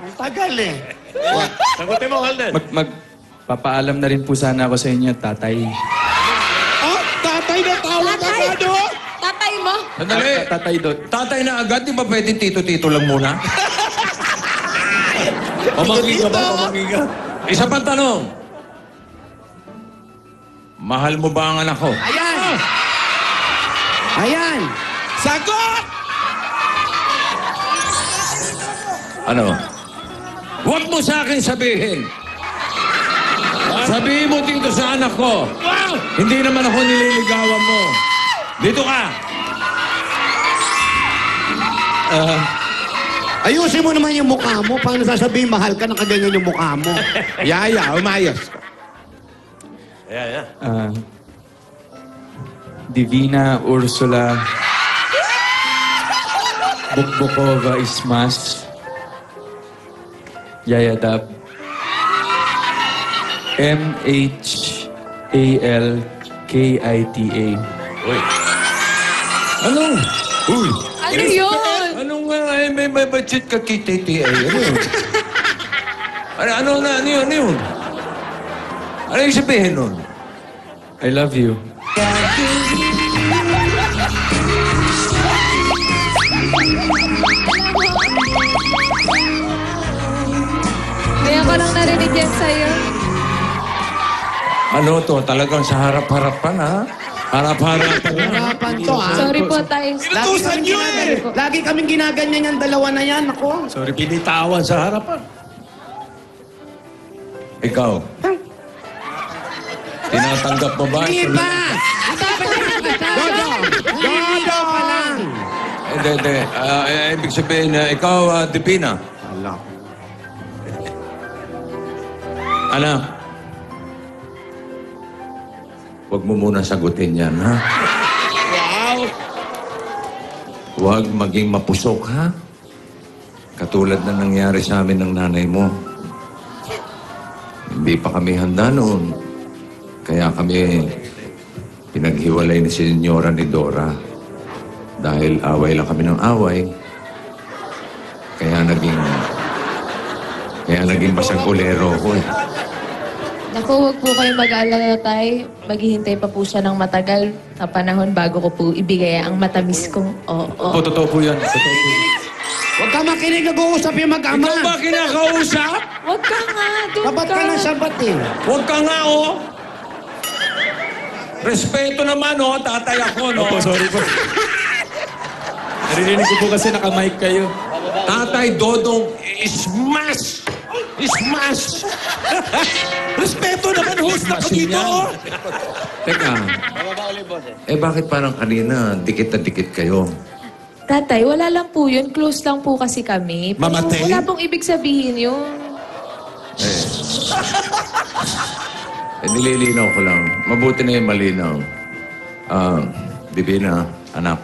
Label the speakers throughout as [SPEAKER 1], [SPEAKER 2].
[SPEAKER 1] Ang tagal eh.
[SPEAKER 2] Sagutin mo, Halden.
[SPEAKER 3] Magpapaalam na rin po sana ako sa inyo, tatay.
[SPEAKER 1] Oh, tatay na tawag agad, oh!
[SPEAKER 4] Tatay mo?
[SPEAKER 5] Sandali.
[SPEAKER 3] Tatay Dot.
[SPEAKER 5] Tatay na agad, di ba pwede tito-tito lang muna?
[SPEAKER 2] Pamangkin ka ba? Pamangkin ka?
[SPEAKER 5] Isa pang tanong. Mahal mo ba ang anak ko?
[SPEAKER 1] Ayan! Ayan! Sagot!
[SPEAKER 5] Ano? Huwag mo sa akin sabihin. Sabihin mo dito sa anak ko. Hindi naman ako nililigawan mo. Dito ka.
[SPEAKER 1] Ayusin mo naman yung mukha mo. Paano sasabihin mahal ka, nakaganyan yung mukha mo?
[SPEAKER 5] Yaya, umayos ka.
[SPEAKER 2] Ayan.
[SPEAKER 3] Divina Ursula Bukbukova Ismas Yayadab MHALKITA.
[SPEAKER 5] Uy. Anong? Uy.
[SPEAKER 4] Ano yun?
[SPEAKER 5] Anong may budget ka KTTA? Ano yun? Ano yun? Ano yung sabihin nun?
[SPEAKER 3] I love you.
[SPEAKER 4] Kaya ko lang narinig yan sa'yo.
[SPEAKER 5] Ano to? Talagang sa harap-harapan, ha? Harap-harapan.
[SPEAKER 1] Hirapan to, ha?
[SPEAKER 4] Sorry po, tay.
[SPEAKER 1] Inutusan nyo eh! Lagi kaming ginaganyan yung dalawa na yan, ako.
[SPEAKER 2] Sorry, binitawan sa harapan.
[SPEAKER 5] Ikaw. Tinatanggap mo ba?
[SPEAKER 1] Hindi ba? Dodo! Dodo pa lang!
[SPEAKER 5] Hindi. Ibig sabihin, ikaw, Divina.
[SPEAKER 1] Alam.
[SPEAKER 5] Anak. Huwag mo muna sagutin yan, ha?
[SPEAKER 1] Wow!
[SPEAKER 5] Huwag maging mapusok, ha? Katulad na nangyari sa amin ng nanay mo. Hindi pa kami handa noon. Kaya kami pinaghiwalay ni Senyora ni Dora. Dahil away lang kami ng away. Kaya naging masagulero ko eh.
[SPEAKER 4] Naku, huwag po kayong mag-aalala, tay. Maghihintay pa po siya ng matagal na panahon bago ko po ibigay ang matamis kong oo.
[SPEAKER 3] Totoo po yan. Totoo po.
[SPEAKER 1] Huwag ka makinig, nag-uusap yung mag-ama.
[SPEAKER 5] Ikaw ba kinakausap?
[SPEAKER 4] Huwag ka nga, doon
[SPEAKER 1] Sabat
[SPEAKER 4] ka.
[SPEAKER 1] ka ng sabat eh.
[SPEAKER 5] Huwag ka nga, oh! Respeto naman, oh! Tatay ako, no?
[SPEAKER 3] Opo, sorry po. Narinig ko po kasi naka-mic kayo.
[SPEAKER 5] Tatay Dodong, smash! Smash!
[SPEAKER 2] Respeto naman, host ako dito, oh!
[SPEAKER 5] Teka. Bakit parang kanina, dikit na dikit kayo?
[SPEAKER 4] Tatay, wala lang po yun. Close lang po kasi kami. Pero
[SPEAKER 2] Mamatay?
[SPEAKER 4] wala pong ibig sabihin yun.
[SPEAKER 5] Nililinaw ko lang. Mabuti na yung malinaw. Divina, anak.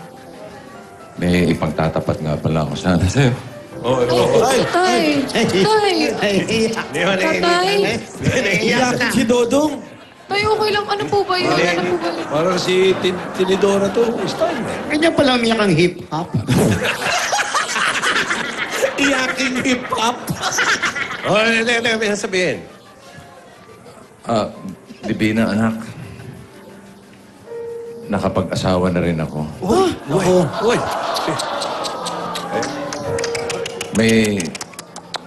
[SPEAKER 5] May ipagtatapat nga pala ako sana sa'yo.
[SPEAKER 4] Tay! Tay! Tatay!
[SPEAKER 1] Iyak ka.
[SPEAKER 2] Si Dodong.
[SPEAKER 4] Tay, okay lang. Ano po ba yun? Ano po ba yun?
[SPEAKER 2] Parang si Tinidora to. Style.
[SPEAKER 1] Ganyan pala umiyak ang hip-hop.
[SPEAKER 2] Iyaking hip-hop. Hindi. May sasabihin.
[SPEAKER 5] Divina, anak. Nakapag-asawa na rin ako.
[SPEAKER 2] Uy.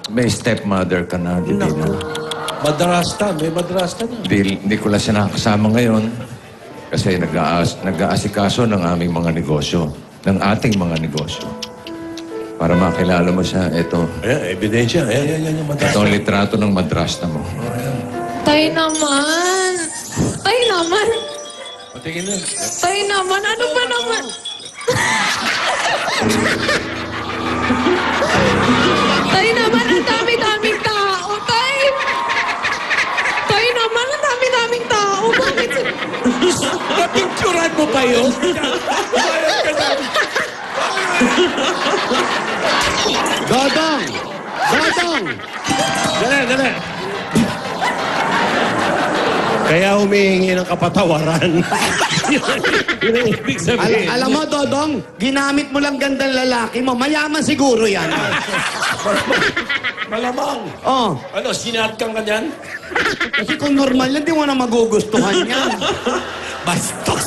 [SPEAKER 5] May stepmother ka na, Divina.
[SPEAKER 2] May madrasta na.
[SPEAKER 5] Hindi ko lang siya nakakasama ngayon kasi nag-aasikaso ng aming mga negosyo, ng ating mga negosyo. Para makilala mo siya, ito.
[SPEAKER 2] Ayan, ebidensya. Ayan yung madrasta.
[SPEAKER 5] Ito ang litrato ng madrasta mo.
[SPEAKER 4] Tay naman! Tay naman!
[SPEAKER 5] Patingin na.
[SPEAKER 4] Tay naman! Ano ba naman? Tay naman! Ang dami-daming tao! Tay! Tay naman! Ang dami-daming tao! Bakit?
[SPEAKER 2] Napicturan mo pa yun?
[SPEAKER 1] Dodong! Dodong!
[SPEAKER 2] Dali. Kaya humihingi ng kapatawaran. Yun ang ibig sabihin.
[SPEAKER 1] Alam mo, Dodong, ginamit mo lang gandang lalaki mo. Mayaman siguro yan.
[SPEAKER 2] Malamang.
[SPEAKER 1] Oh,
[SPEAKER 2] Ano, sinat kang ganyan?
[SPEAKER 1] kasi kung normal yan, di mo na magugustuhan yan.
[SPEAKER 2] Bastos.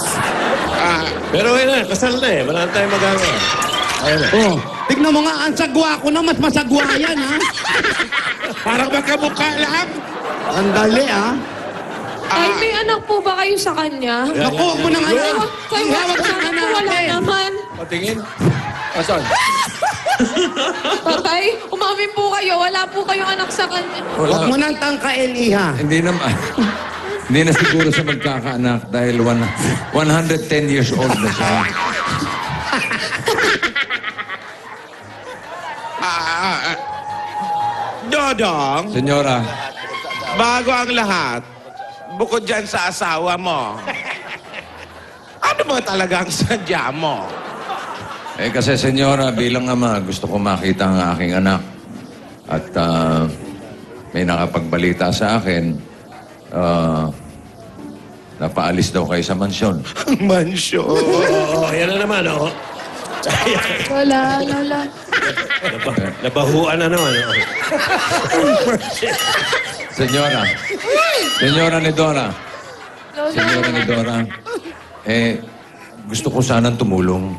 [SPEAKER 2] Pero yun na, kasal na eh. Wala na tayong magagawa. Ayun na.
[SPEAKER 1] Oh, tignan mo nga, ang sagwa ko na, mas masagwa yan, ha?
[SPEAKER 6] Parang magkamukha lang.
[SPEAKER 1] Ang dali, ha?
[SPEAKER 7] Ay, may anak po ba kayo sa kanya?
[SPEAKER 1] Naku, huwag mo nang ano.
[SPEAKER 7] Kayo
[SPEAKER 1] Ihawag
[SPEAKER 7] sa
[SPEAKER 1] ng
[SPEAKER 7] anak
[SPEAKER 1] anak
[SPEAKER 7] ko, wala
[SPEAKER 1] natin.
[SPEAKER 7] naman.
[SPEAKER 2] Patingin. Asan?
[SPEAKER 7] Tatay, umamin po kayo. Wala po kayong anak sa kanya.
[SPEAKER 1] Huwag mo nang tangkain, iha.
[SPEAKER 5] Hindi naman. Hindi na siguro siya magkakaanak dahil 110 years old na siya.
[SPEAKER 6] Dodong,
[SPEAKER 5] Senyora,
[SPEAKER 6] bago ang lahat, bukod dyan sa asawa mo, ano ba talagang sadya mo?
[SPEAKER 5] eh kasi senyora, bilang ama, gusto ko makita ang aking anak. At may nakapagbalita sa akin, napaalis daw kayo sa mansyon.
[SPEAKER 6] Mansyon.
[SPEAKER 2] Oo, yan na naman, oh.
[SPEAKER 4] Lola, Lola.
[SPEAKER 2] Nabahuan na naman. Oh.
[SPEAKER 5] Senyora, Senyora ni Dora,
[SPEAKER 4] Lola.
[SPEAKER 5] Senyora ni Dora, gusto ko sanang tumulong.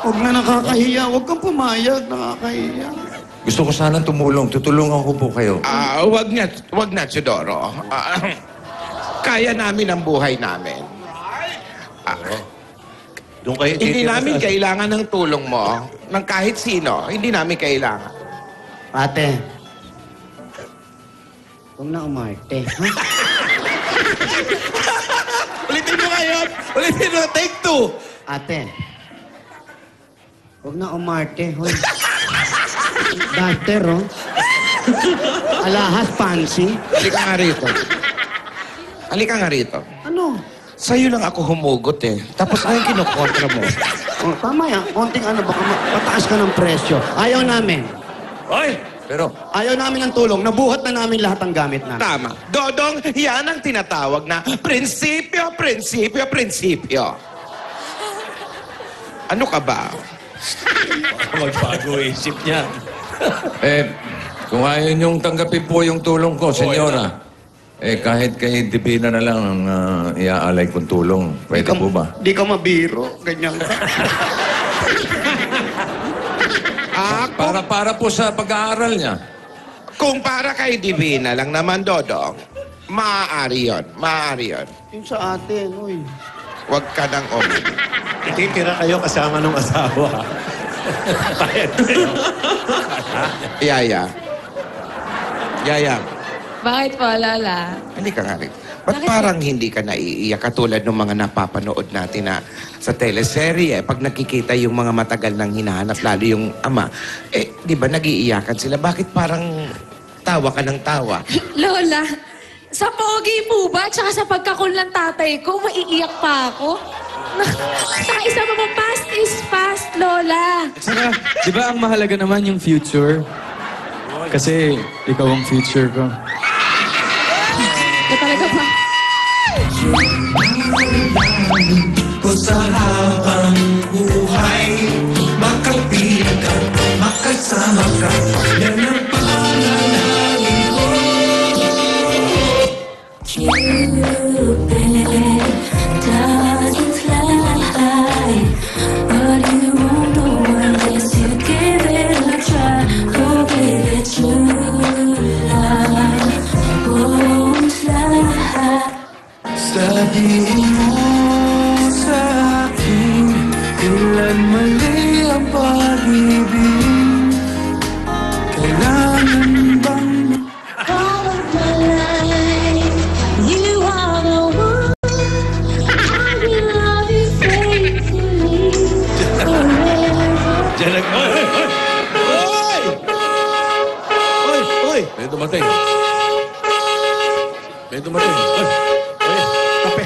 [SPEAKER 1] Huwag na nakakahiya. Huwag kang pumayag. Nakakahiya.
[SPEAKER 5] Gusto ko sanang tumulong. Tutulungan ko po kayo.
[SPEAKER 6] Wag na, Chidoro. Kaya namin ang buhay namin.
[SPEAKER 2] Doon kayo
[SPEAKER 6] Hindi
[SPEAKER 2] titira
[SPEAKER 6] namin
[SPEAKER 2] sa-
[SPEAKER 6] kailangan ng tulong mo, ng kahit sino. Hindi namin kailangan.
[SPEAKER 1] Ate. Huwag na umarte. Ha?
[SPEAKER 2] Ulitin mo ngayon! Ulitin mo! Take two!
[SPEAKER 1] Ate. Huwag na umarte. Hoy. Doctor, oh. Alahas, fancy.
[SPEAKER 6] Halika nga rito. Halika nga rito.
[SPEAKER 1] Ano?
[SPEAKER 6] Sa'yo lang ako humugot eh. Tapos ngayon kinukontra mo.
[SPEAKER 1] Oh, tama yan. Konting ano, baka mataas ka ng presyo. Ayaw namin.
[SPEAKER 2] Oy!
[SPEAKER 5] Pero,
[SPEAKER 1] Ayaw namin ng tulong. Nabuhat na namin lahat ng gamit namin.
[SPEAKER 6] Tama. Dodong, yan ang tinatawag na prinsipyo, prinsipyo, prinsipyo. Ano ka ba?
[SPEAKER 2] Magbago isip niya.
[SPEAKER 5] kung ayaw niyong tanggapin po yung tulong ko, senyora, kahit kay Divina na lang ang iaalay kong tulong. Pwede po ba?
[SPEAKER 1] Di ka mabiro. Ganyan ka.
[SPEAKER 5] Para po sa pag-aaral niya.
[SPEAKER 6] Kung para kay Divina lang naman, Dodong, maaari yun. Maaari yun.
[SPEAKER 1] Yung sa atin, uy.
[SPEAKER 6] Huwag ka nang
[SPEAKER 2] Ititira kayo kasama ng asawa.
[SPEAKER 6] Yaya. Yaya.
[SPEAKER 4] Bakit po, Lola?
[SPEAKER 6] Hindi ka nga rin. Ba't parang hindi ka naiiyak katulad ng mga napapanood natin na sa teleserye pag nakikita yung mga matagal nang hinahanap, lalo yung ama, di ba nag-iiyakan sila? Bakit parang tawa ka ng tawa?
[SPEAKER 7] Lola, sa pogi po ba? Tsaka sa pagkakul ng tatay ko, maiiyak pa ako? Saka isa pa mo, past is past, Lola.
[SPEAKER 3] Saka, di ba ang mahalaga naman yung future? Kasi ikaw ang future ko.
[SPEAKER 7] Na talaga ba?
[SPEAKER 8] Ko sa habang buhay, makapilit ka, makasama ka, yan ang panalangin ko.
[SPEAKER 9] Cupid doesn't fly, but you won't know unless you give it a try. Oh baby, true love won't fly.
[SPEAKER 8] Sabihin mo sa akin, kailan mali ang pag-ibig? Kailangan bang
[SPEAKER 9] All of my life, you are the one. I will love you faithfully forever.
[SPEAKER 2] Diyan nag... Oy! Oy! Oy! Oy! Oy! May dumating. May dumating. Oy!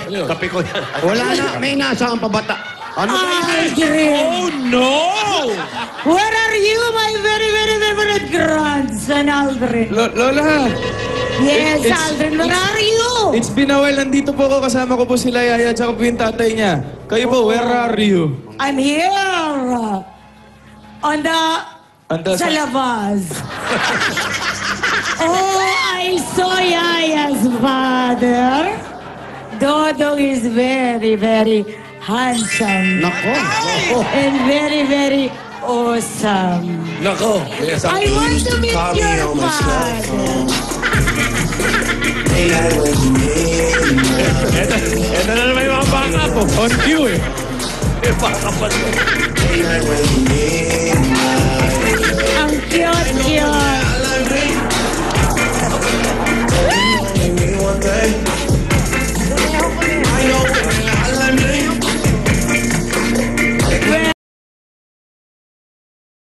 [SPEAKER 2] Oy! Kape ko yan.
[SPEAKER 1] Wala na. May nasa ang pabata. Ano ba yan?
[SPEAKER 2] Oh, no!
[SPEAKER 10] Where are you, my very, very favorite grandson, Aldrin?
[SPEAKER 3] Lola!
[SPEAKER 10] Yes,
[SPEAKER 3] It's-
[SPEAKER 10] Aldrin, where are you?
[SPEAKER 3] It's been a while. Nandito po ako. Kasama ko po sila Yaya at po yung tatay niya. Kayo po, where are you?
[SPEAKER 10] I'm here. Sa labas. Oh, I saw Yaya's father. Dodong is very, very handsome.
[SPEAKER 1] Nako.
[SPEAKER 10] And very, very awesome.
[SPEAKER 2] Nako.
[SPEAKER 10] I want to meet your father.
[SPEAKER 2] Ito na naman yung mga baka po. On cue eh. Baka pa to.
[SPEAKER 10] Ang cute.